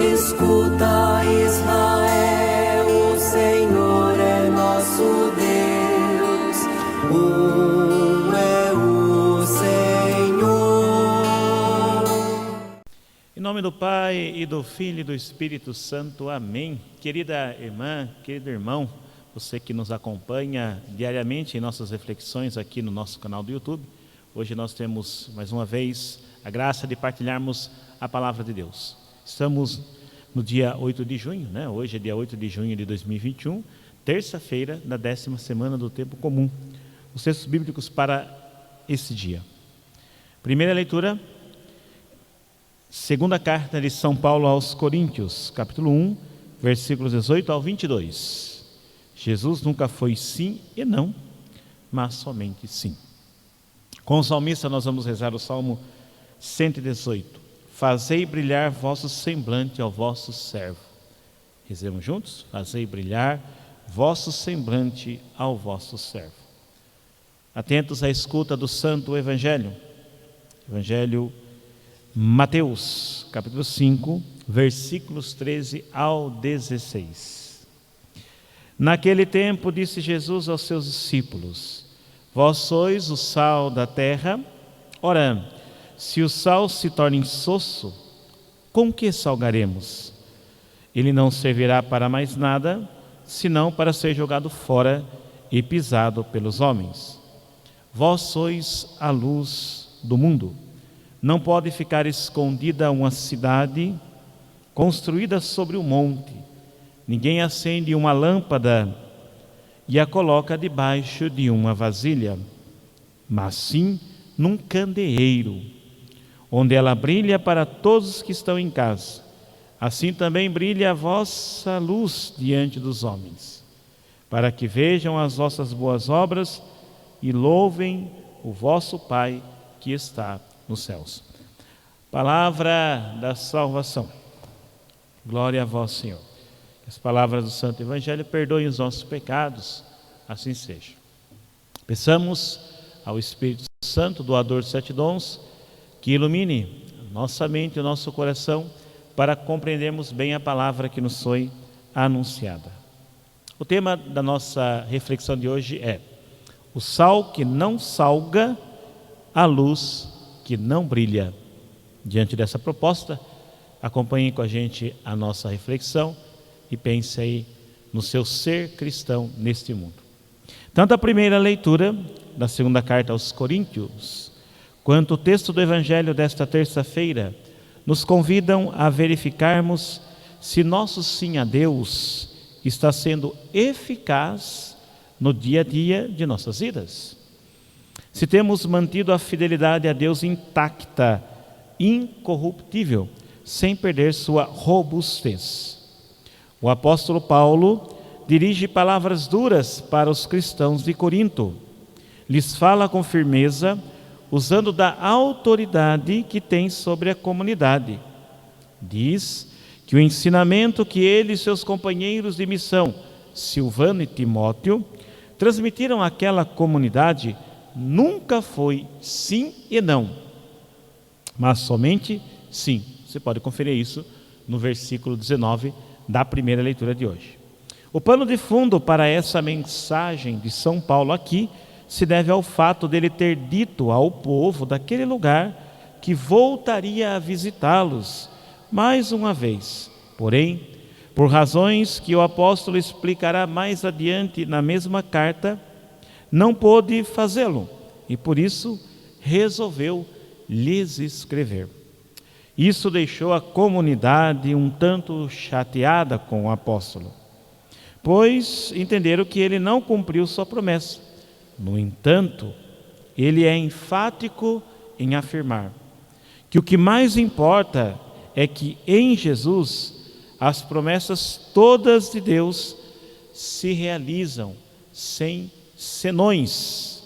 Escuta, Israel, o Senhor é nosso Deus, um é o Senhor. Em nome do Pai, e do Filho e do Espírito Santo. Amém. Querida irmã, querido irmão, você que nos acompanha diariamente em nossas reflexões aqui no nosso canal do YouTube, hoje nós temos mais uma vez a graça de partilharmos a palavra de Deus. Estamos no dia 8 de junho, né? Hoje é dia 8 de junho de 2021, terça-feira da 10ª semana do tempo comum. Os textos bíblicos para esse dia. Primeira leitura, segunda carta de São Paulo aos Coríntios, capítulo 1, versículos 18 ao 22. Jesus nunca foi sim e não, mas somente sim. Com o salmista nós vamos rezar o Salmo 118. Fazei brilhar vosso semblante ao vosso servo. Rezemos juntos? Fazei brilhar vosso semblante ao vosso servo. Atentos à escuta do Santo Evangelho. Evangelho Mateus, capítulo 5, versículos 13 ao 16. Naquele tempo disse Jesus aos seus discípulos: Vós sois o sal da terra. Ora, se o sal se torna insosso, com que salgaremos? Ele não servirá para mais nada, senão para ser jogado fora e pisado pelos homens. Vós sois a luz do mundo. Não pode ficar escondida uma cidade construída sobre um monte. Ninguém acende uma lâmpada e a coloca debaixo de uma vasilha, mas sim num candeeiro, onde ela brilha para todos os que estão em casa. Assim também brilha a vossa luz diante dos homens, para que vejam as vossas boas obras e louvem o vosso Pai que está nos céus. Palavra da salvação. Glória a vós, Senhor. Que as palavras do Santo Evangelho perdoem os nossos pecados, assim seja. Peçamos ao Espírito Santo, doador dos 7 dons, que ilumine nossa mente e o nosso coração para compreendermos bem a palavra que nos foi anunciada. O tema da nossa reflexão de hoje é: o sal que não salga, a luz que não brilha. Diante dessa proposta, acompanhem com a gente a nossa reflexão e pense aí no seu ser cristão neste mundo. Tanto a primeira leitura da segunda carta aos Coríntios, quanto o texto do Evangelho desta terça-feira, nos convidam a verificarmos se nosso sim a Deus está sendo eficaz no dia a dia de nossas vidas. Se temos mantido a fidelidade a Deus intacta, incorruptível, sem perder sua robustez. O apóstolo Paulo dirige palavras duras para os cristãos de Corinto. Lhes fala com firmeza, usando da autoridade que tem sobre a comunidade. Diz que o ensinamento que ele e seus companheiros de missão, Silvano e Timóteo, transmitiram àquela comunidade nunca foi sim e não, mas somente sim. Você pode conferir isso no versículo 19 da primeira leitura de hoje. O pano de fundo para essa mensagem de São Paulo aqui se deve ao fato dele ter dito ao povo daquele lugar que voltaria a visitá-los mais uma vez. Porém, por razões que o apóstolo explicará mais adiante na mesma carta, não pôde fazê-lo e por isso resolveu lhes escrever. Isso deixou a comunidade um tanto chateada com o apóstolo, pois entenderam que ele não cumpriu sua promessa. No entanto, ele é enfático em afirmar que o que mais importa é que em Jesus as promessas todas de Deus se realizam sem senões.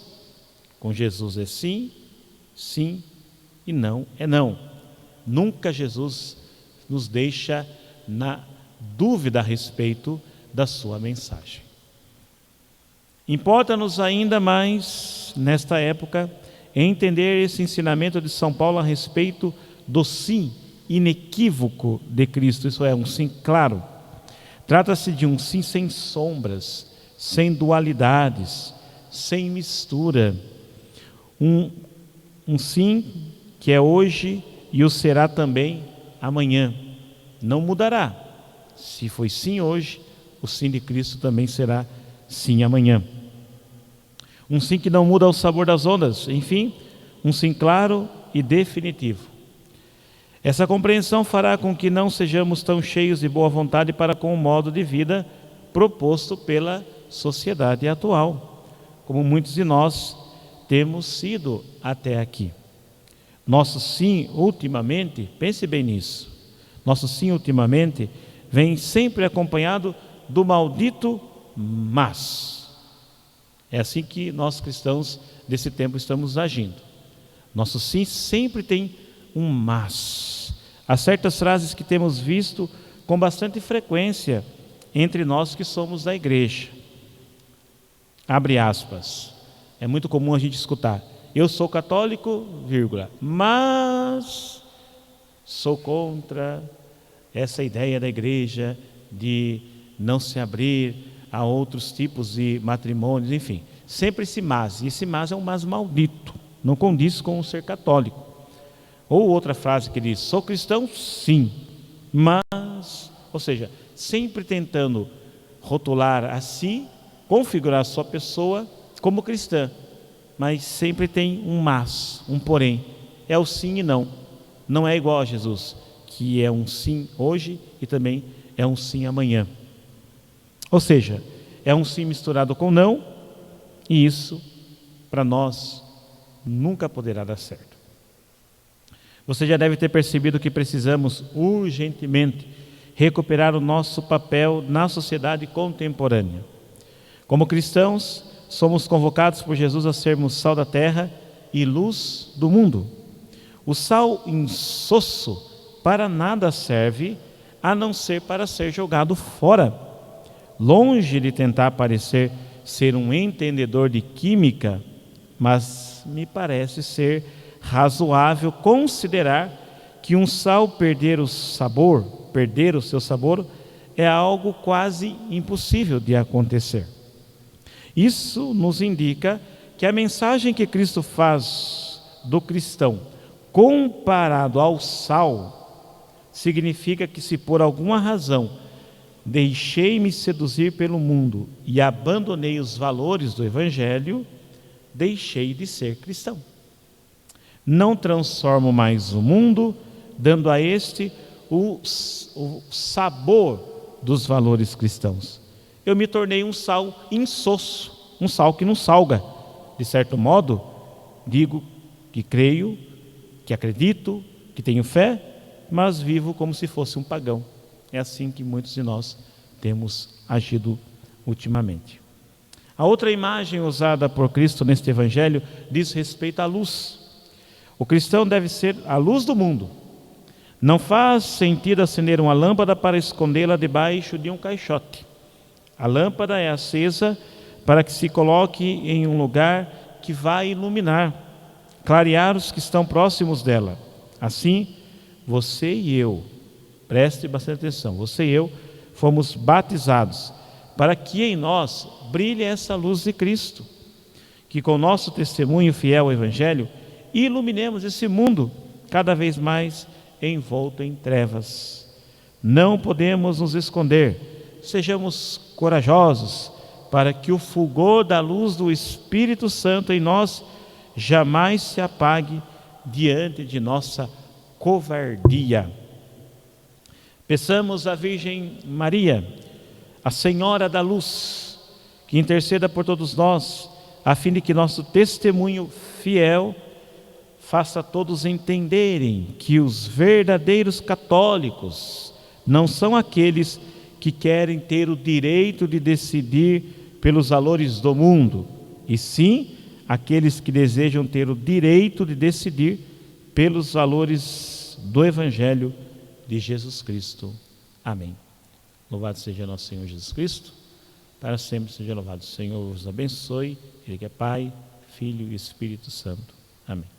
Com Jesus é sim, sim, e não é não. Nunca Jesus nos deixa na dúvida a respeito da sua mensagem. Importa-nos ainda mais, nesta época, entender esse ensinamento de São Paulo a respeito do sim inequívoco de Cristo, isso é, um sim claro. Trata-se de um sim sem sombras, sem dualidades, sem mistura. Um sim que é hoje e o será também amanhã. Não mudará. Se foi sim hoje, o sim de Cristo também será sim amanhã. Um sim que não muda o sabor das ondas. Enfim, um sim claro e definitivo. Essa compreensão fará com que não sejamos tão cheios de boa vontade para com o modo de vida proposto pela sociedade atual, como muitos de nós temos sido até aqui. Nosso sim, ultimamente, pense bem nisso, nosso sim, ultimamente, vem sempre acompanhado do maldito mas. É assim que nós cristãos desse tempo estamos agindo. Nosso sim sempre tem um mas. Há certas frases que temos visto com bastante frequência entre nós que somos da igreja. Abre aspas. É muito comum a gente escutar: eu sou católico, vírgula, mas sou contra essa ideia da igreja de não se abrir a outros tipos de matrimônios, enfim. Sempre esse mas, e esse mas é um mas maldito, não condiz com o ser católico. Ou outra frase que diz: sou cristão, sim, mas... Ou seja, sempre tentando rotular a si, configurar a sua pessoa como cristã, mas sempre tem um mas, um porém. É o sim e não. Não é igual a Jesus, que é um sim hoje e também é um sim amanhã. Ou seja, é um sim misturado com não, e isso, para nós, nunca poderá dar certo. Você já deve ter percebido que precisamos urgentemente recuperar o nosso papel na sociedade contemporânea. Como cristãos, somos convocados por Jesus a sermos sal da terra e luz do mundo. O sal insosso para nada serve, a não ser para ser jogado fora. Longe de tentar parecer ser um entendedor de química, mas me parece ser razoável considerar que um sal perder o seu sabor, é algo quase impossível de acontecer. Isso nos indica que a mensagem que Cristo faz do cristão comparado ao sal significa que, se por alguma razão deixei-me seduzir pelo mundo e abandonei os valores do Evangelho, deixei de ser cristão. Não transformo mais o mundo, dando a este o sabor dos valores cristãos. Eu me tornei um sal insosso, um sal que não salga. De certo modo, digo que creio, que acredito, que tenho fé, mas vivo como se fosse um pagão. É assim que muitos de nós temos agido ultimamente. A outra imagem usada por Cristo neste Evangelho diz respeito à luz. O cristão deve ser a luz do mundo. Não faz sentido acender uma lâmpada para escondê-la debaixo de um caixote. A lâmpada é acesa para que se coloque em um lugar que vai iluminar, clarear os que estão próximos dela. Assim, você e eu, preste bastante atenção, você e eu fomos batizados para que em nós brilhe essa luz de Cristo, que com o nosso testemunho fiel ao Evangelho, iluminemos esse mundo cada vez mais envolto em trevas. Não podemos nos esconder, sejamos corajosos para que o fulgor da luz do Espírito Santo em nós jamais se apague diante de nossa covardia. Peçamos à Virgem Maria, a Senhora da Luz, que interceda por todos nós, a fim de que nosso testemunho fiel faça todos entenderem que os verdadeiros católicos não são aqueles que querem ter o direito de decidir pelos valores do mundo, e sim aqueles que desejam ter o direito de decidir pelos valores do Evangelho de Jesus Cristo. Amém. Louvado seja nosso Senhor Jesus Cristo, para sempre seja louvado. O Senhor os abençoe, Ele que é Pai, Filho e Espírito Santo. Amém.